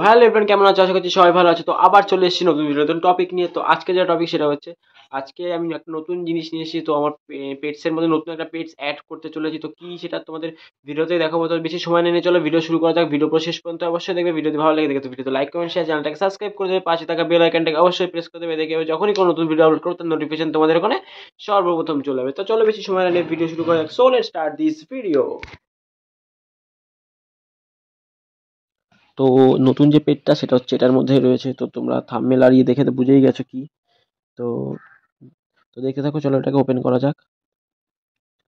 Hello everyone, কেমন আছো? আশা করছি সবাই ভালো আছে। তো আবার চলে এসেছি নতুন ভিডিও, নতুন টপিক নিয়ে। তো আজকে যে টপিক সেটা হচ্ছে, আজকে আমি একটা নতুন জিনিস নিয়ে এসেছি। তো আমার পেটস এর মধ্যে নতুন একটা পেটস অ্যাড করতে চলেছি। তো কি সেটা তোমাদের ভিডিওতে দেখাবো। তো বেশি সময় নিয়ে চলো ভিডিও শুরু করা যাক। ভিডিও পুরো শেষ পর্যন্ত অবশ্যই দেখবে। ভিডিওতে ভালো লেগে দেখে তো ভিডিওতে লাইক কমেন্ট শেয়ার, চ্যানেলটাকে সাবস্ক্রাইব করে দেবে, পাশে থাকা বেল আইকনটাকে অবশ্যই প্রেস করে দেবে। দেখে যখনই কোনো নতুন ভিডিও আপলোড করো তার নোটিফিকেশন তোমাদের ওখানে সর্বপ্রথম চলে যাবে। তো চলো বেশি সময় নিয়ে ভিডিও শুরু করা যাক। So let's start this video. তো নতুন যে পেজটা সেটা হচ্ছে এটার মধ্যে রয়েছে। তো তোমরা থাম্বনেল আর ইয়ে দেখে তো বুঝেই গেছো কি। তো তো দেখতে থাকো, চলো এটাকে ওপেন করা যাক।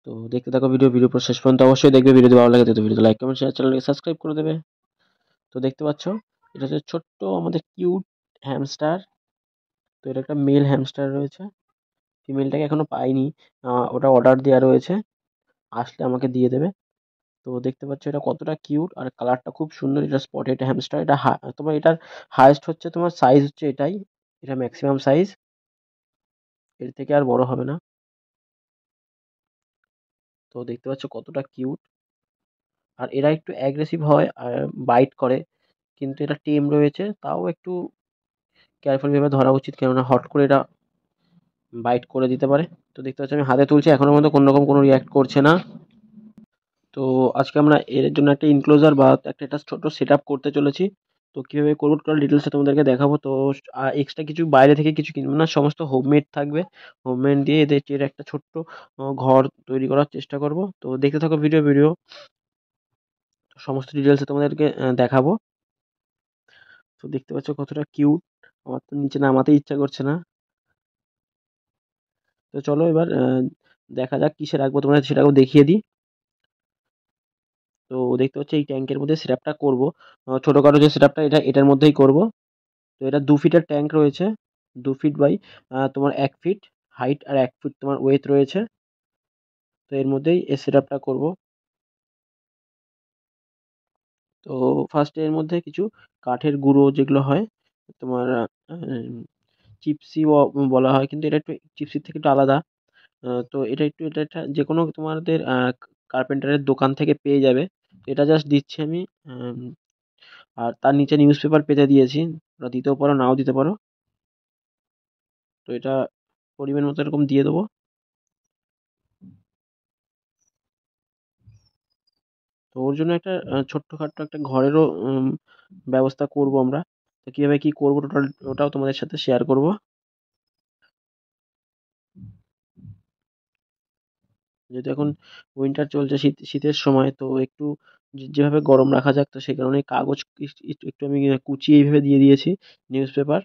তো দেখতে থাকো ভিডিও পুরো শেষ পর্যন্ত অবশ্যই দেখবে। ভিডিও ভালো লাগে তো ভিডিও লাইক কমেন্ট শেয়ার, চ্যানেলকে সাবস্ক্রাইব করে দেবে। তো দেখতে পাচ্ছ এটা হচ্ছে ছোট্ট আমাদের কিউট হ্যামস্টার। তো এটা একটা মেল হ্যামস্টার রয়েছে, ফিমেলটাকে এখনো পাইনি। ওটা অর্ডার দেওয়া রয়েছে, আসলে আমাকে দিয়ে দেবে। তো দেখতে পাচ্ছ এটা কতটা কিউট আর কালারটা খুব সুন্দর। এটা স্পটেড হ্যামস্টার। এটা তোমার এটার হাইয়েস্ট হচ্ছে, তোমার সাইজ হচ্ছে এটাই, এটা ম্যাক্সিমাম সাইজ। এর থেকে আর বড় হবে না। তো দেখতে পাচ্ছ কতটা কিউট। আর এরা একটু অ্যাগ্রেসিভ হয় আর বাইট করে, কিন্তু এটা টেম রয়েছে, তাও একটু কেয়ারফুল ভাবে ধরা উচিত, কেননা হট করে এটা বাইট করে দিতে পারে। তো দেখতে পাচ্ছি আমি হাতে তুলছি, এখনো পর্যন্ত কোনো রকম কোনো রিয়াক্ট করছে না। তো আজকে আমরা এর জন্য একটা ইনক্লোজার বা একটা ছোট সেট আপ করতে চলেছি। তো কিভাবে করবো টোটাল ডিটেলসটা তোমাদেরকে দেখাবো। তো এক্সট্রা কিছু বাইরে থেকে কিছু কিনবো না, সমস্ত হোমমেড থাকবে। হোমমেড দিয়ে এর একটা ছোট্ট ঘর তৈরি করার চেষ্টা করব। তো দেখতে থাকো ভিডিও সমস্ত ডিটেলসে তোমাদেরকে দেখাবো। তো দেখতে পাচ্ছ কতটা কিউট। আমার তো নিচে নামাতে ইচ্ছা করছে না। তো চলো এবার দেখা যাক কিসে রাখবো, তোমরা সেটাও দেখিয়ে দিই। তো দেখতে পাচ্ছ এই ট্যাঙ্কের মধ্যে সেটআপটা করবো। ছোটখাটো যে সেটআপটা এটার মধ্যেই করব। তো এটা 2 ফিটের ট্যাঙ্ক রয়েছে, 2 ফিট বাই তোমার 1 ফিট হাইট আর 1 ফিট তোমার ওয়েথ রয়েছে। তো এর মধ্যেই এই সেটআপটা করব। তো ফার্স্টে এর মধ্যে কিছু কাঠের গুঁড়ো যেগুলো হয় তোমার, চিপসি বলা হয়, কিন্তু এটা একটু চিপসির থেকে একটু আলাদা। তো এটা একটা যে কোনো তোমাদের কার্পেন্টারের দোকান থেকে পেয়ে যাবে। তো এটা জাস্ট দিচ্ছি আমি। আম, আর তার নিচে নিউজ পেপার পেতে দিয়েছি, ওরা দিতেও পারো নাও দিতে পারো। তো এটা পরিমাণ মতো এরকম দিয়ে দেবো। তো ওর জন্য একটা ছোট্টখাট্টো একটা ঘরেরও ব্যবস্থা করব আমরা। তো কীভাবে কী করবো টোটাল ওটাও তোমাদের সাথে শেয়ার করব। যেহেতু এখন উইন্টার চলছে, শীতের সময়, তো একটু যেভাবে গরম রাখা যাক, তো সেই কারণে কাগজ একটু আমি কুচিয়ে এইভাবে দিয়ে দিয়েছি, নিউজ পেপার।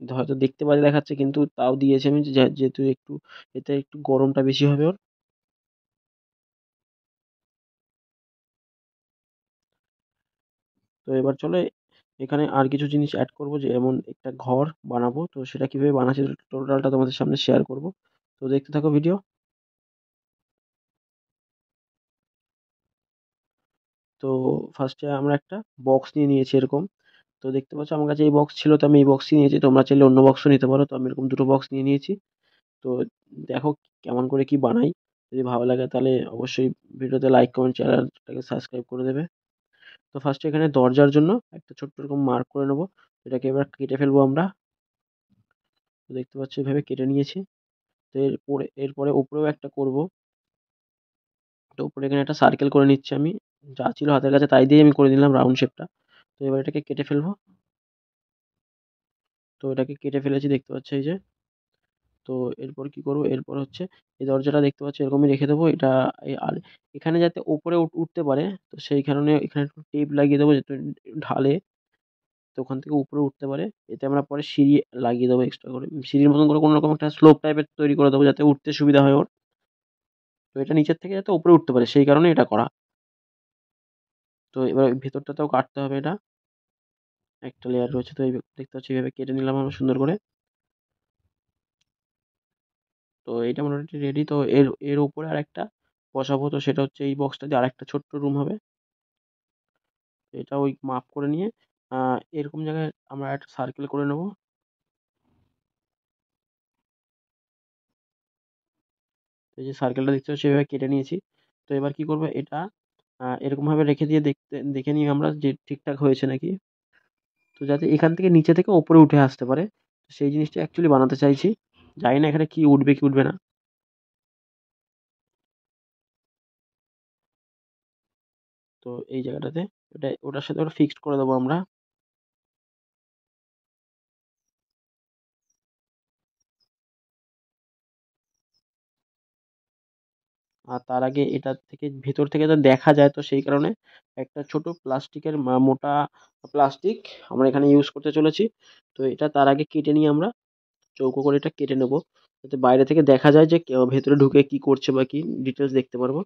হয়তো দেখতে বাজে দেখাচ্ছে, কিন্তু তাও দিয়েছি আমি, যেহেতু একটু এতে একটু গরমটা বেশি হবে ওর। তো এবার চলো এখানে আর কিছু জিনিস অ্যাড করব, যেমন একটা ঘর বানাবো। তো সেটা কিভাবে বানাচ্ছি টোটালটা তোমাদের সামনে শেয়ার করব। তো দেখতে থাকো ভিডিও। তো ফার্স্টে আমরা একটা বক্স নিয়ে নিয়েছি এরকম। তো দেখতে পাচ্ছ আমার কাছে এই বক্স ছিল, তো আমি এই বক্সই নিয়েছি, তোমরা চাইলে অন্য বক্সও নিতে পারো। তো আমি এরকম দুটো বক্স নিয়ে নিয়েছি। তো দেখো কেমন করে কি বানাই। যদি ভালো লাগে তাহলে অবশ্যই ভিডিওতে লাইক কমেন্ট চ্যানেলটাকে সাবস্ক্রাইব করে দেবে। তো ফার্স্টে এখানে দরজার জন্য একটা ছোট্ট এরকম মার্ক করে নেবো। এটাকে এবার কেটে ফেলবো আমরা। তো দেখতে পাচ্ছ এভাবে কেটে নিয়েছি। তো এরপরে উপরেও একটা করব। তো উপরে এখানে একটা সার্কেল করে নিচ্ছি আমি, যা ছিল হাতের কাছে তাই দিয়ে আমি করে নিলাম রাউন্ড শেপটা। তো এবার এটাকে কেটে ফেলবো। তো এটাকে কেটে ফেলেছি, দেখতে পাচ্ছ এই যে। তো এরপর কি করব, এরপর হচ্ছে এই দরজাটা দেখতে পাচ্ছ এরকমই রেখে দেবো এটা। আর এখানে যাতে উপরে উঠতে পারে, তো সেই কারণে এখানে একটু টেপ লাগিয়ে দেবো, যাতে ঢালে তো ওখান থেকে উপরে উঠতে পারে। এতে আমরা পরে সিঁড়ি লাগিয়ে দেবো এক্সট্রা করে, সিঁড়ির মতন করে কোনো রকম একটা স্লোপ টাইপের তৈরি করে দেবো, যাতে উঠতে সুবিধা হয় ওর। তো এটা নিচের থেকে যাতে উপরে উঠতে পারে সেই কারণে এটা করা। তো এবার ওই ভেতরটাতেও কাটতে হবে এটা, একটা লেয়ার রয়েছে। তো এই দেখতে পাচ্ছি এইভাবে কেটে নিলাম আমরা সুন্দর করে। তো এটা মোটামুটি রেডি। তো এর এর উপরে আরেকটা বসাবো। তো সেটা হচ্ছে এই বক্সটা দিয়ে আরেকটা ছোট্ট রুম হবে। তো এটা ওই মাপ করে নিয়ে এরকম জায়গায় আমরা একটা সার্কেল করে নেব। তো এই যে সার্কেলটা দেখতে পাচ্ছি সেভাবে কেটে নিয়েছি। তো এবার কি করবো, এটা এরকমভাবে রেখে দিয়ে দেখে নিই আমরা যে ঠিকঠাক হয়েছে নাকি। তো যাতে এখান থেকে নিচে থেকে ওপরে উঠে আসতে পারে, সেই জিনিসটা অ্যাকচুয়ালি বানাতে চাইছি। জানি না এখানে কি উঠবে কি উঠবে না। তো এই জায়গাটাতে ওটার সাথে ওটা ফিক্সড করে দেবো আমরা। আর তার আগে এটা থেকে ভেতর থেকে তো দেখা যায়, তো সেই কারণে একটা ছোট প্লাস্টিকের মোটা প্লাস্টিক আমরা এখানে ইউজ করতে চলেছি। তো এটা তার আগে কেটে নিই আমরা, চৌকো করে এটা কেটে নেবো, যাতে বাইরে থেকে দেখা যায় যে কেউ ভেতরে ঢুকে কি করছে বা কি ডিটেলস দেখতে পারবো।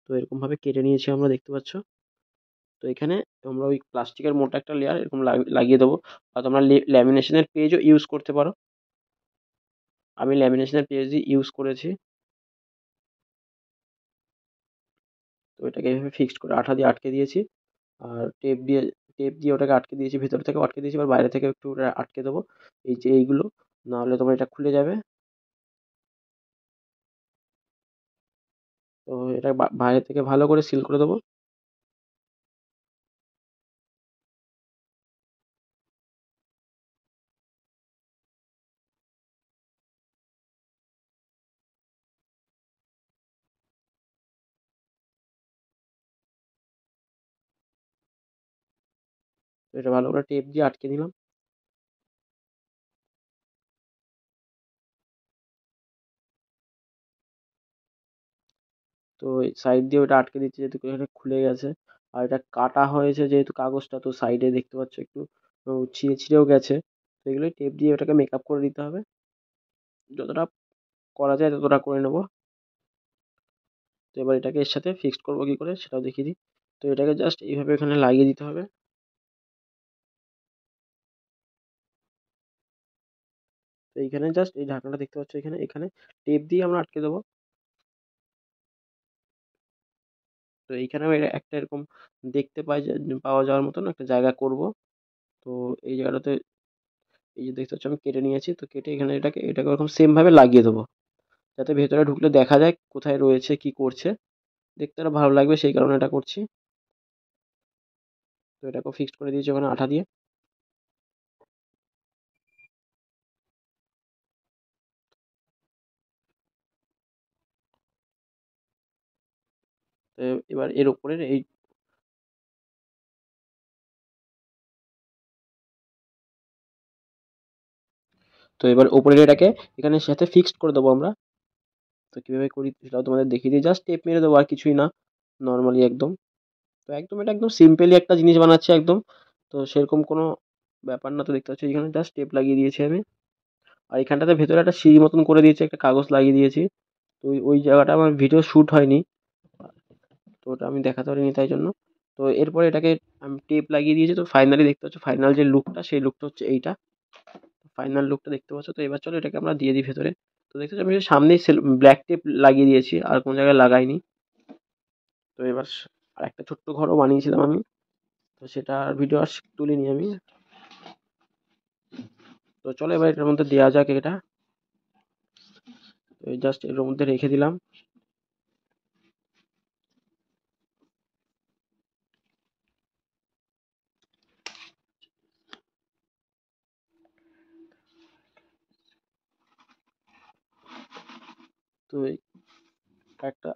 তো এরকম ভাবে কেটে নিয়েছি আমরা, দেখতে পাচ্ছ। তো এখানে আমরা ওই প্লাস্টিকের মোটা একটা লেয়ার এরকম লাগিয়ে দেবো। আর তোমরা ল্যামিনেশনের পেজও ইউজ করতে পারো, আমি ল্যামিনেশনের পেজই ইউজ করেছি। তো এটাকে এভাবে ফিক্সড করে আঠা দিয়ে আটকে দিয়েছি। আর টেপ দিয়ে ওটাকে আটকে দিয়েছি, ভেতর থেকেও আটকে দিয়েছি, এবার বাইরে থেকে একটু ওটা আটকে দেবো। এই যে এইগুলো, না হলে তোমার এটা খুলে যাবে। তো এটা বাইরে থেকে ভালো করে সিল করে দেবো। তো এটা ভালো করে টেপ দিয়ে আটকে দিলাম। তো সাইড দিয়ে ওটা আটকে দিচ্ছি যেহেতু এটা খুলে গেছে। আর এটা কাটা হয়েছে যেহেতু কাগজটা, তো সাইডে দেখতে পাচ্ছ একটু ছিঁড়ে ছিঁড়েও গেছে। তো এগুলোই টেপ দিয়ে ওটাকে মেকআপ করে দিতে হবে, যতটা করা যায় ততটা করে নেবো। তো এবার এটাকে এর সাথে ফিক্সড করবো কি করে সেটাও দেখিয়ে দিই। তো এটাকে জাস্ট এইভাবে এখানে লাগিয়ে দিতে হবে। তো এইখানে জাস্ট এই ঢাকনাটা দেখতে পাচ্ছ, এখানে এখানে টেপ দিয়ে আমরা আটকে দেবো। তো এইখানেও একটা এরকম দেখতে পাওয়া যাওয়ার মতন একটা জায়গা করব। তো এই জায়গাটাতে এই যে দেখতে পাচ্ছ আমি কেটে নিয়েছি, তো কেটে এখানে এটাকে ওরকম সেম ভাবে লাগিয়ে দেবো, যাতে ভেতরে ঢুকলে দেখা যায় কোথায় রয়েছে কি করছে, দেখতে আরো ভালো লাগবে, সেই কারণে এটা করছি। তো এটাকেও ফিক্সড করে দিয়েছি ওখানে আঠা দিয়ে। তো এবার এর উপরের এই তো এবার উপরের এটাকে এখানে সাথে ফিক্সড করে দেবো আমরা। তো কিভাবে করি সেটাও তোমাদের দেখিয়ে দিই, জাস্ট টেপ মেরে দেবো আর কিছুই না, নর্মালি একদম। তো একদম এটা একদম সিম্পলি একটা জিনিস বানাচ্ছি একদম। তো সেরকম কোনো ব্যাপার না, তো দেখতে পাচ্ছি এখানে জাস্ট টেপ লাগিয়ে দিয়েছি আমি। আর এখানটাতে ভেতরে একটা সিঁড়ি মতন করে দিয়েছি, একটা কাগজ লাগিয়ে দিয়েছি। তো ওই জায়গাটা আমার ভিডিও শ্যুট হয়নি, তো ওটা আমি দেখাতে পারিনি তাই জন্য। তো এরপরে এটাকে আমি টেপ লাগিয়ে দিয়েছি। তো ফাইনালি দেখতে পাচ্ছ ফাইনাল যে লুকটা, সেই লুকটা হচ্ছে এইটা। ফাইনাল লুকটা দেখতে পাচ্ছ। তো এবার চলো এটাকে আমরা দিয়ে দিই ভেতরে। তো দেখতে পাচ্ছ আমি সামনেই ব্ল্যাক টেপ লাগিয়ে দিয়েছি, আর কোনো জায়গায় লাগাইনি। তো এবার আর একটা ছোট্ট ঘরও বানিয়েছিলাম আমি, তো সেটার ভিডিও আর তুলিনি আমি। তো চলো এবার এটার মধ্যে দেওয়া যাক এটা। তো জাস্ট এর মধ্যে রেখে দিলাম। তো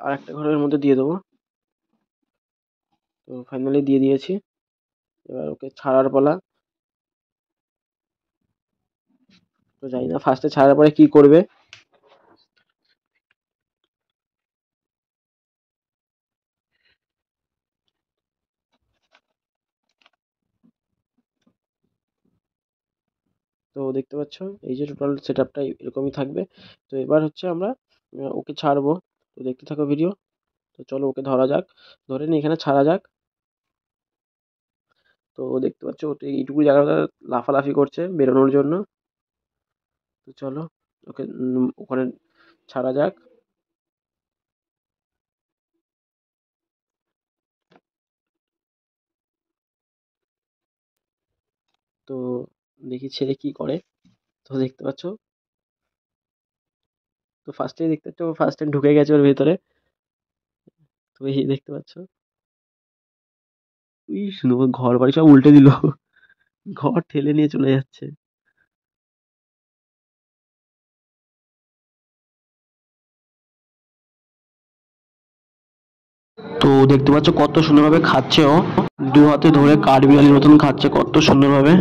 আরেকটা ঘরের মধ্যে দিয়ে দেবো। তো ফাইনালি দিয়ে দিয়েছি, এবার ওকে ছাড়ার পালা। তো জানি না ফার্স্টে ছাড়ার পরে কি করবে। তো দেখতে পাচ্ছ এই যে টোটাল সেট আপটা এরকমই থাকবে। তো এবার হচ্ছে আমরা ওকে ছাড়বো। তো দেখতে থাকো ভিডিও। তো চলো ওকে ধরা যাক, ধরে নিয়ে এখানে ছাড়া যাক। তো দেখতে পাচ্ছ ওটা এইটুকু জায়গাটা লাফালাফি করছে বেরোনোর জন্য। তো চলো ওকে ওখানে ছাড়া যাক। তো দেখি ছেলে কি করে। তো দেখতে পাচ্ছ, তো ফার্স্টে দেখতে পাচ্ছ ফার্স্টে ঢুকে গেছে ওর ভেতরে। তো এই দেখতে পাচ্ছ, ইস ঘর বাড়ি সব উল্টে দিল, ঘর ঠেলে নিয়ে চলে যাচ্ছে। তো দেখতে পাচ্ছ কত সুন্দরভাবে খাচ্ছে ও, দু হাতে ধরে কাঠবিড়ালির মতন খাচ্ছে কত সুন্দরভাবে।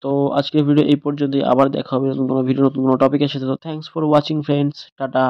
তো আজকের ভিডিও এই পর্যন্তই, আবার দেখা হবে নতুন কোনো ভিডিও নতুন কোনো টপিকের সাথে। তো thanks for watching friends, tata.